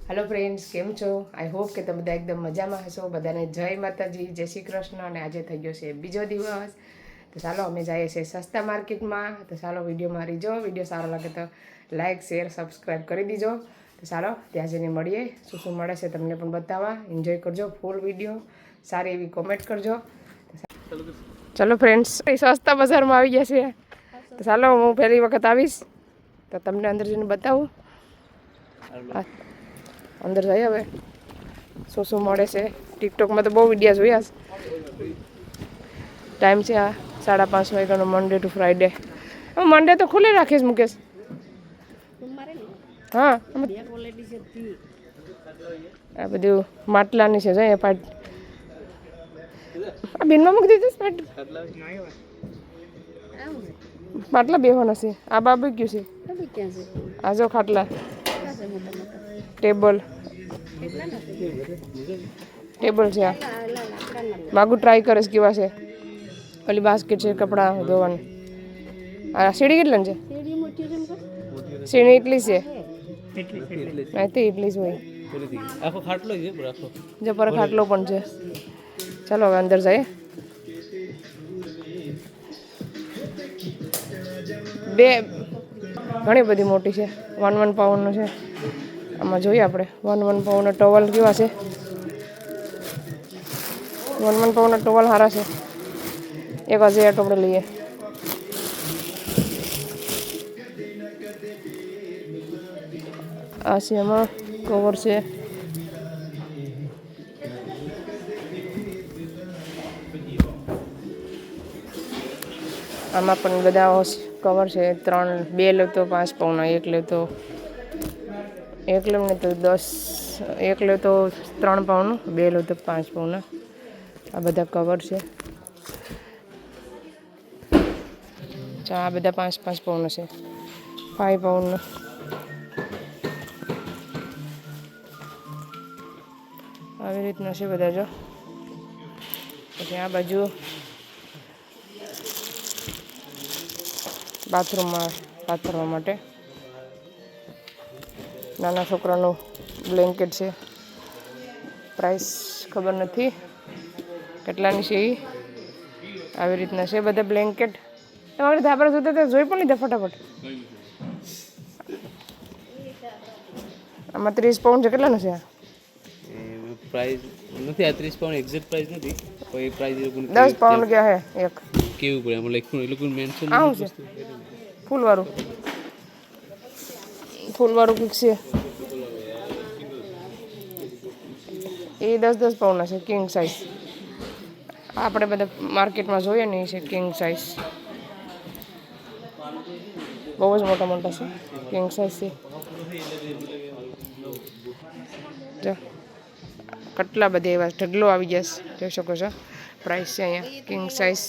Hello friends came छो। I hope के तमे બધા એકદમ મજામાં હશો। બધાને જય માતાજી, જય શ્રી કૃષ્ણ। અને આજે થઈ ગયો છે બીજો દિવસ, તો ચાલો અમે જઈએ છીએ સસ્તા માર્કેટમાં। તો ચાલો વિડીયોમાં રહીજો। વિડીયો સારો લાગે તો લાઇક શેર સબસ્ક્રાઈબ કરી દીજો। તો ચાલો ત્યાં જઈને મળીએ, શું શું મળે છે તમને પણ બતાવવા। એન્જોય કરજો ફૂલ વિડીયો, સારી એવી કોમેન્ટ કરજો। ચલો ફ્રેન્ડ્સ, સસ્તા બજારમાં આવી ગયા છે। તો ચાલો હું પહેલી વખત આવીશ તો તમને અંદર જઈને બતાવું। અંદર જઈએ હવે શું શું મળે છે। ટિકટોકમાં તો બહુ વિડીયો જોયા છે। ટાઈમ છે આ 5:30 વાગ્યાનો, મંડે ટુ ફ્રાઈડે। મંડે તો ખુલ્લે રાખીશ મુકેશ। હા, આ બધું માટલાની છે। જોઈએ પાટ આ બિનમાં મૂકી દીધું પાટ માટલા બેહવાના છે। આ બાબુ ગયું છે। આ જો ખાટલા, ટેબલ ટેબલ છે। આ માગું ટ્રાય કરીશ કેવા છે। ઓલી બાસ્કેટ છે કપડાં ધોવાની। આ સીડી કેટલાની છે? સીડી એટલી છે નહીં તો એટલી જ હોય। આખો ખાટલો છે આખો જબર ખાટલો પણ છે। ચાલો હવે અંદર જઈએ। બે ઘણી બધી મોટી છે। 1 પાઉન્ડનું છે। આમાં જોઈએ આપણે 1 પાઉન્ડનો ટોવલ કેવા છે। 1 પાઉન્ડના ટોવલ સારા છે। એક હજી આ ટોપડે લઈએ। આ છે એમાં કવર છે। આમાં પણ બધા કવર છે। 2 લે તો 5 પાઉન્ડના, 1 લે તો 1 લે ને તો 10, 1 લે તો 3 પાઉન્ડનું, 2 લે તો 5 પાઉન્ડના। આ બધા કવર છે। આ બધા 5-5 પાઉન્ડના છે। 5 પાઉન્ડના આવી રીતના છે બધા। જો પછી આ બાજુ બાથરૂમમાં પાથરવા માટે નાના છોકરાનું બ્લેન્કેટ છે। પ્રાઇસ ખબર નથી કેટલાની છે। એ આવી રીતના છે બધા બ્લેન્કેટ। તમારે ધાબળા જોતા તો જોઈ પણ લીધા ફટાફટ। આમાં 30 પાઉન્ડ છે। કેટલાનું છે આ? પ્રાઇસ નથી, આ 30 પાઉન્ડ એક્ઝેક્ટ પ્રાઇસ નથી, કોઈ પ્રાઇસ એ લોકોને 10 પાઉન્ડ ક્યાં હે એક કેવું પડે એમાં લખ્યું, એ લોકોને મેન્શન આવું છે ફૂલવાળું કંઈક છે। એ 10-10 પાઉન્ડના છે કિંગ સાઇઝ। આપણે બધા માર્કેટમાં જોઈએ ને એ છે કિંગ સાઇઝ। બહુ જ મોટા મોટા છે કિંગ સાઇઝ છે। જો કેટલા બધા એવા ઢગલો આવી ગયા છે, જોઈ શકો છો। પ્રાઇસ છે અહીંયા કિંગ સાઇઝ।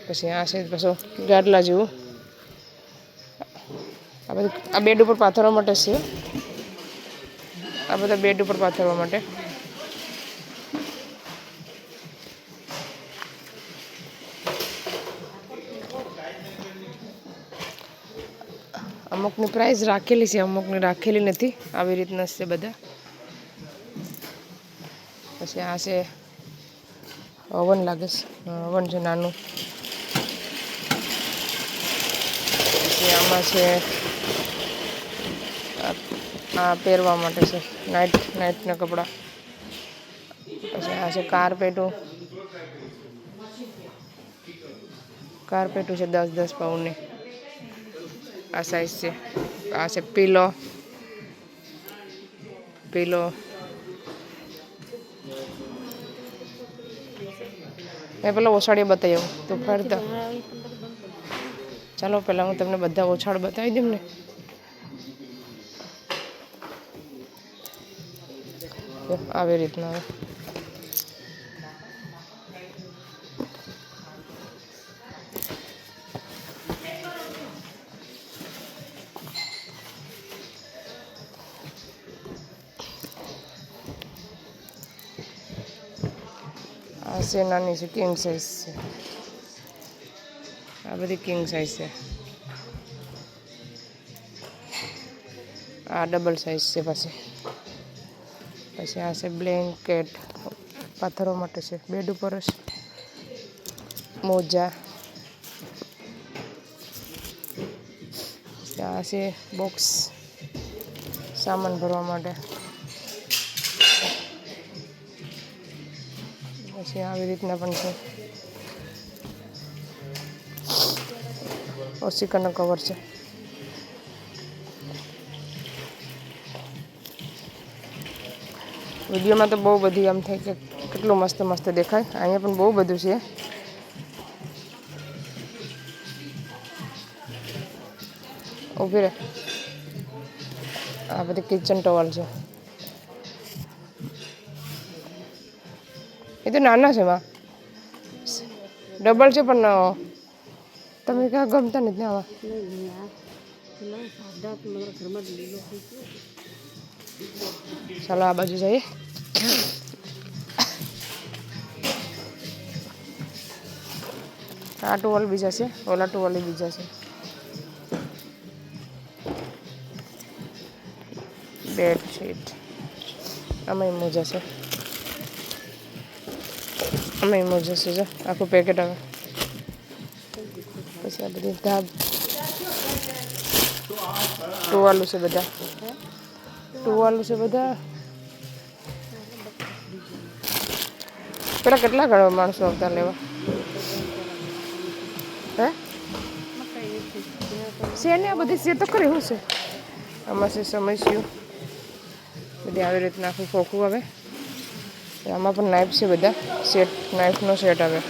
પછી આ છે પાછું ગાડલા જેવું। આ બધું આ બેડ ઉપર પાથરવા માટે છે। આ બધા બેડ ઉપર પાથરવા માટે। અમુકની પ્રાઇસ રાખેલી છે, અમુકની રાખેલી નથી। આવી રીતના છે બધા। પછી આ છે ઓવન લાગે છે, ઓવન છે નાનું। પછી આમાં છે આ પહેરવા માટે છે, નાઇટના કપડાં। પછી આ છે કાર્પેટું છે 10-10 પાઉન્ડની। આ સાઈઝ છે। આ છે પીલો મેં પેલા ઓછાળીએ બતાવી આવું તો ફરતા। ચાલો પહેલાં હું તમને બધા ઓછાળ બતાવી દઉં ને। આવી રીતના આ છે નાની છે કિંગ સાઇઝ છે। આ બધી કિંગ સાઇઝ છે। આ ડબલ સાઇઝ છે પછી. પછી આ છે બ્લેન્કેટ, પાથરો માટે છે, બેડ ઉપર જ. મોજા, આ છે બોક્સ સામાન ભરવા માટે. પછી આવી રીતના પણ છે. ઓશિકાનો કવર છે. વિડીયોમાં તો બહુ બધી આમ થાય કે કેટલું મસ્ત મસ્ત દેખાય. અહીંયા પણ બહુ બધું છે. ઊભી રહે. આ બધી કિચન ટોવલ છે. એ તો નાના છે માં, ડબલ છે પણ તમે ક્યાં ગમતા નથી આવા. ચાલો આ બાજુ જઈએ. આ ટોવલ બીજા છે, ઓલા ટોવલ બીજા છે. બેડશીટ, આમાંય મોજા છે. આમાંય મોજા છે, જો આખું પેકેટ આવે. પછી આ બધી ધાબ ટુવાલું છે બધા, ટુવાલું છે બધા. પેલા કેટલા ઘણા માણસો આવતા લેવા. હે છે ને આ બધી છે તો ખરી. શું છે આમાં? છે સમસ્યું બધી આવી રીતના આખું ખોખું આવે. આમાં પણ નાઇફ છે બધા, સેટ નાઇફનો સેટ આવે.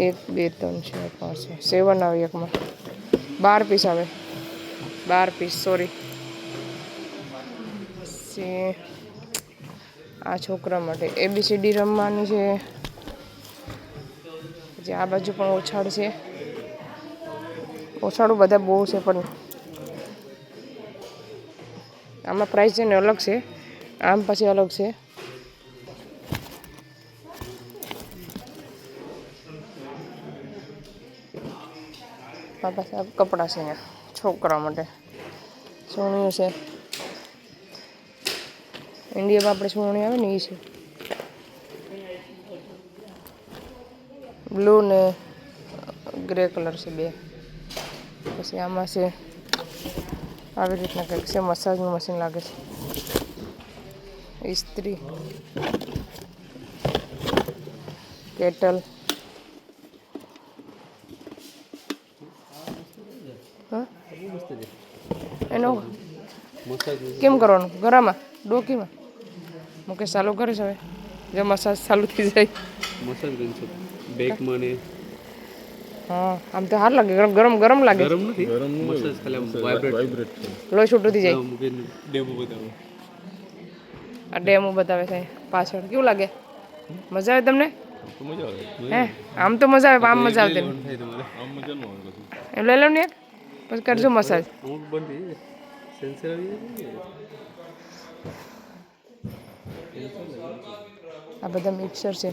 1 2 3 4 5 7 આવે એકમાં. 12 પીસ આવે, 12 પીસ સોરી. આ છોકરા માટે ABCD રમવાની છે. પછી આ બાજુ પણ ઓછાડ છે. ઓછાડું બધા બહુ છે પણ આમાં પ્રાઇસ છે ને અલગ છે, આમ પછી અલગ છે. આ પાસે કપડાં છે અહીંયા છોકરા માટે. સોણીઓ છે. ઇન્ડિયામાં આપણે સોણી આવે ને એ છે. બ્લુ ને ગ્રે કલર છે બે. પછી આમાં છે આવી રીતના કંઈક છે. મસાજનું મશીન લાગે છે. ઇસ્ત્રી, કેટલ. હા એનો કેમ કરવાનું? ગરામાં ડોકીમાં મુકેશ ચાલુ કરે છે હવે. જો મસાજ ચાલુ થઈ જાય. મસાજ ગન છે બેકમાં ને. હા આમ તો સારું લાગે. ગરમ ગરમ લાગે. ગરમ નથી, મસાજ ખાલી વાઇબ્રેટ. લોહી છૂટું થઈ જાય. ડેમો બતાવો. આ ડેમો બતાવે છે પાછળ. કેવું લાગે? મજા આવે તમને? મજા આવે. હે આમ તો મજા આવે, આમ મજા આવતી. આમ મજા ન આવે. એમ લઈ લો ને એક, પછી કરજો મસાજ. અમુક બંધ સેન્સર આવી જાય. આ બધા મિક્સર છે.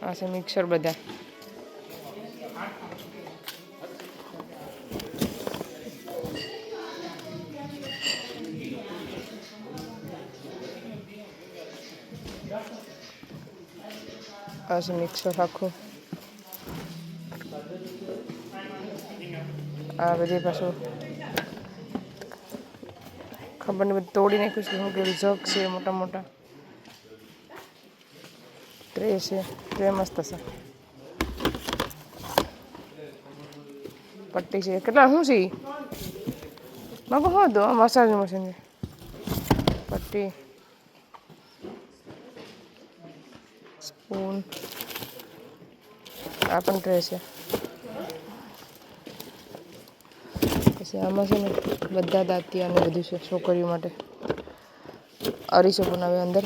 આ છે મિક્સર બધા. આ છે મિક્સર આખું. આ બધી પાછું ખબર નહીં બધું તોડી નાખ્યું છે. શું કે જગ છે મોટા મોટા. ટ્રે છે, ટ્રે મસ્ત છે. પટ્ટી છે. કેટલા શું છે? બાબુ શું હતું? મસાજનું મશીન છે. પટ્ટી, સ્પૂન. આ પણ ટ્રે છે. પછી આમાં છે ને બધા દાંતિયા ને બધું છે છોકરીઓ માટે. અરીસો બનાવે અંદર.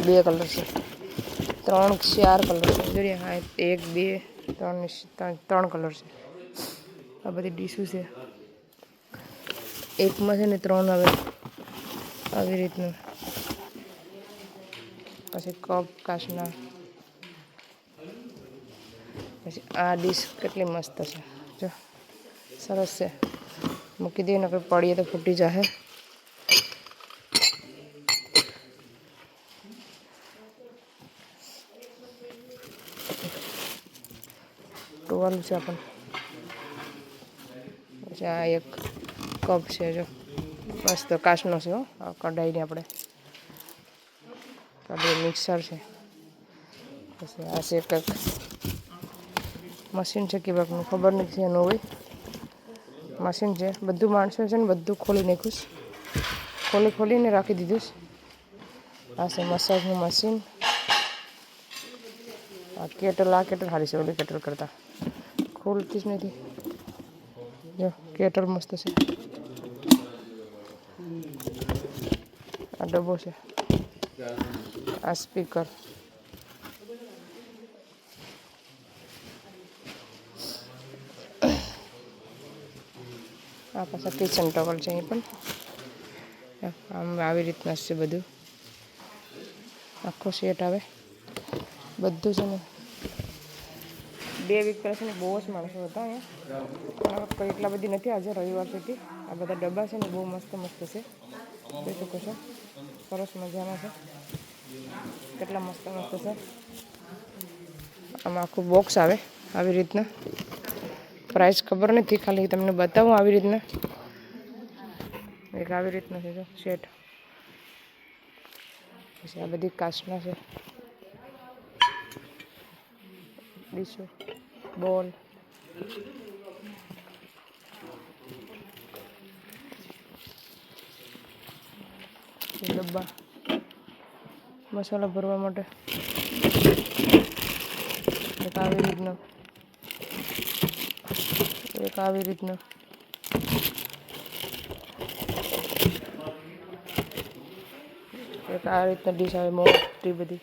2 કલર છે, 3 4 કલર છે. જોઈએ હા 1 2 3 કલર છે. આ બધી ડીશું છે. એકમાં છે ને 3 આવે આવી રીતનું. પછી કપ કાચના. પછી આ ડીશ કેટલી મસ્ત છે જો. સરસ છે. મૂકી દઈએ નકર પડીએ તો ફૂટી જશે. ટુવાલ છે પણ પછી આ એક કપ છે જો મસ્ત કાચનો છે હો. આ કઢાઈને આપણે કઢાઈ મિક્સર છે. પછી આ છે કંઈક મશીન છે કે બાકનું ખબર નથી એનું હોય મશીન છે. બધું માણસો છે ને બધું ખોલી નાખ્યું ખોલીને રાખી દીધું. આ છે મસાજનું મશીન. આ કેટલ સારી છે ઓલી કેટલ કરતાં ખોલતી જ નથી. જો કેટલ મસ્ત છે. આ ડબ્બો છે. આ સ્પીકર. આ પાછા કિચન ટોવલ છે. અહીં પણ આમ આવી રીતના છે બધું. આખો સેટ આવે બધું છે ને. 2 વીક પહેલાં છે ને બહુ જ માણસો હતા અહીંયા. કોઈ એટલા બધી નથી આજે રવિવાર સુધી. આ બધા ડબ્બા છે ને બહુ મસ્ત છે. જોઈ શકો છો સરસ મજાના છે. કેટલા મસ્ત છે. આમાં આખું બોક્સ આવે આવી રીતના. પ્રાઇસ ખબર નથી ખાલી તમને બતાવું આવી રીતના. એક આવી રીતના છે જો સેટ. પછી આ બધી કાચના છે. ડીશો બોલ ડબ્બા મસાલા ભરવા માટે. એક આવી રીતના એક આવી રીતના. એક આ રીતના ડીશ આવે મોટી બધી.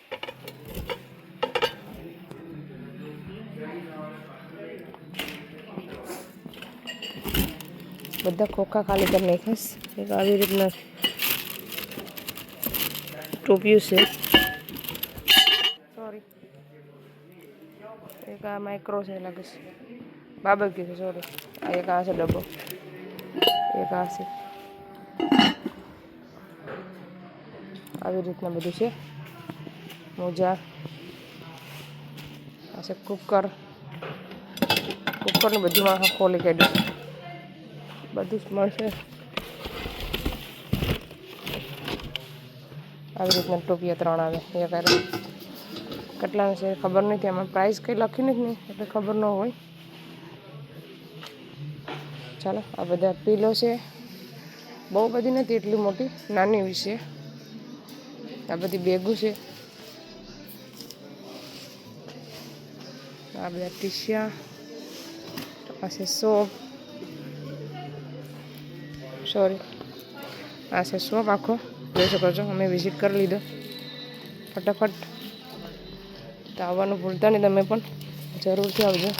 બધા ખોખા ખાલી કરી નાખીશ. એક આવી રીતના ટોપિયું છે. સોરી એક આ માઇક્રો છે લાગે છે. બાબક્યુ છે સોરી. આ એક આ છે ડબ્બો. એક આ છે. આવી રીતના બધું છે. મોજા. આ છે કુકરનું બધું માં ખોલી કાઢ્યું. બધું જ મળશે. આવી રીતના ટોપિયા 3 આવે. એક આ કેટલાનું છે ખબર નથી. આમાં પ્રાઇસ કંઈ લખીને જ નહીં એટલે ખબર ન હોય. ચાલો આ બધા પીલો છે. બહુ બધી નથી એટલી મોટી નાની એવી છે. આ બધી બેગું છે. આ બધા ટીશિયા. આ છે સોપ. સોરી આ છે શોપ આખો. જોઈ શકો છો અમે વિઝિટ કરી લીધો ફટાફટ. તો આવવાનું ભૂલતા નહીં તમે પણ જરૂરથી આવજો.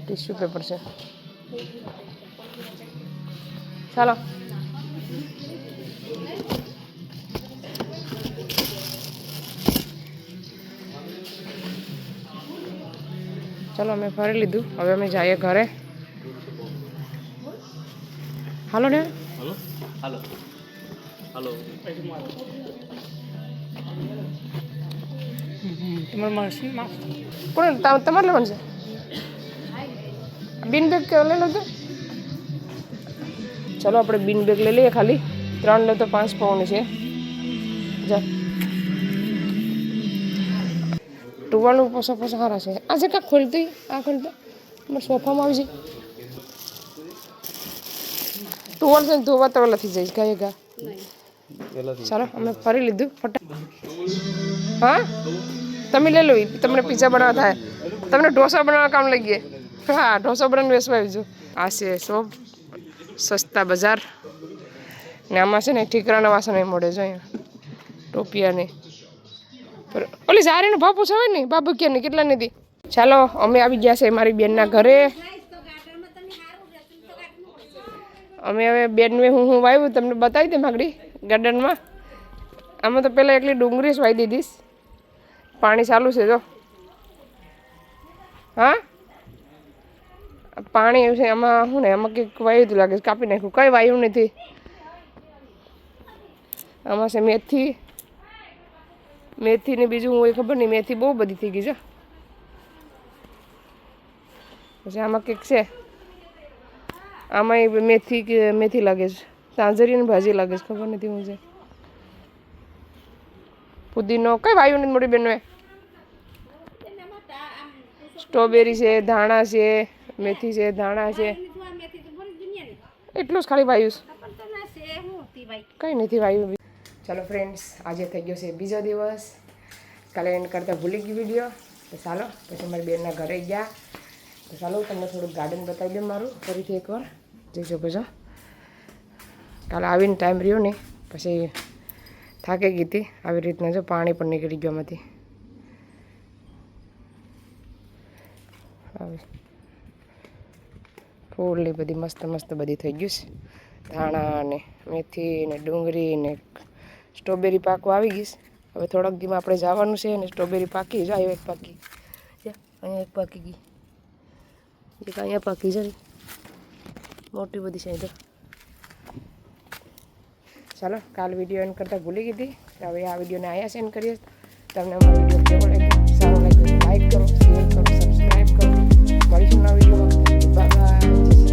ટીશ્યુ પેપર છે. ચાલો ચાલો અમે ફરી લીધું. હવે અમે જઈએ ઘરે. હાલો ને હાલો હાલો હાલો. કોણ તમારે લેવાનું છે? બિન બેગ કે લઈ લો તો. ચલો આપણે બિન બેગ લઈ લઈએ. ખાલી 3 લે તો 5 પાઉન્ડ છે. જા ટુવાલનું પોસા સારા છે. આ છે કાંક ખોલતી. આ ખોલતા અમારે સોફામાં આવી જાય. ટુવાલ છે ને ધોવા તો નથી જઈશ ગા. ચાલો અમે ફરી લીધું હા તમે લઈ લો. તમને પીઝા બનાવવા થાય. તમને ઢોસા બનાવવા કામ લઈ ગયે. હા ઢોસા બનાવીને વેસવા આવજો. આ છે શોપ સસ્તા બજાર. ને આમાં છે ને ઠીકરાના વાસણ મળે છે અહીંયા. ટોપિયાની ઓલી સારીનો ભાવ પૂછાવે ને બાબુકિયાની કેટલા નથી. ચાલો અમે આવી ગયા છે મારી બેનના ઘરે. અમે હવે બેનને હું વાવ્યું તમને બતાવી દે માગડી ગાર્ડનમાં. આમાં તો પહેલાં એકલી ડુંગળી જ વાવી દીધીશ. પાણી ચાલુ છે જો હા પાણી છે આમાં શું ને આમાં કંઈક વાયુ જ લાગે છે કાપી નાખ્યું કઈ વાયુ નથી આમાં છે મેથી ને બીજું હોય ખબર નહીં મેથી બહુ બધી થઈ ગઈ છે પછી આમાં કંઈક છે આમાં મેથી લાગે છે તાંજરીની ભાજી લાગે છે ખબર નથી હું છે પુદીનો કઈ વાયુ નથી મોટી બેન સ્ટ્રોબેરી છે ધાણા છે મેથી છે ધાણા છે એટલું જ ખાલી વાયુ કઈ નથી વાયુ ચાલો ફ્રેન્ડ્સ આજે થઈ ગયો છે બીજો દિવસ કાલે એન્ડ કરતાં ભૂલી ગઈ વિડીયો તો ચાલો પછી મારી બેનના ઘરે ગયા તો ચાલો તમને થોડુંક ગાર્ડન બતાવી દઉં મારું ફરીથી એકવાર જોઈ શકો છો કાલે આવીને ટાઈમ રહ્યો ને પછી થાકી ગઈ હતી આવી રીતના જો પાણી પણ નીકળી ગયું આમાંથી આવી ફૂલની બધી મસ્ત મસ્ત બધી થઈ ગયું છે ધાણા ને મેથી ને ડુંગળી ને સ્ટ્રોબેરી પાકવા આવી ગઈશ હવે થોડાક દીમાં આપણે જવાનું છે ને સ્ટ્રોબેરી પાકી જાય એક પાકી અહીંયા એક પાકી ગઈ એક અહીંયા પાકી છે મોટી બધી છે તો ચાલો કાલ વિડીયો એન્ડ કરતાં ભૂલી ગઈ હતી હવે આ વિડીયોને અહીંયા સેન્ડ કરીએ તમને અમારો વિડીયો કેવો લાગ્યો સારો લાગ્યો લાઈક કરો શેર કરો સબસ્ક્રાઈબ કરો મળીશું નવા વિડીયોમાં બાય બાય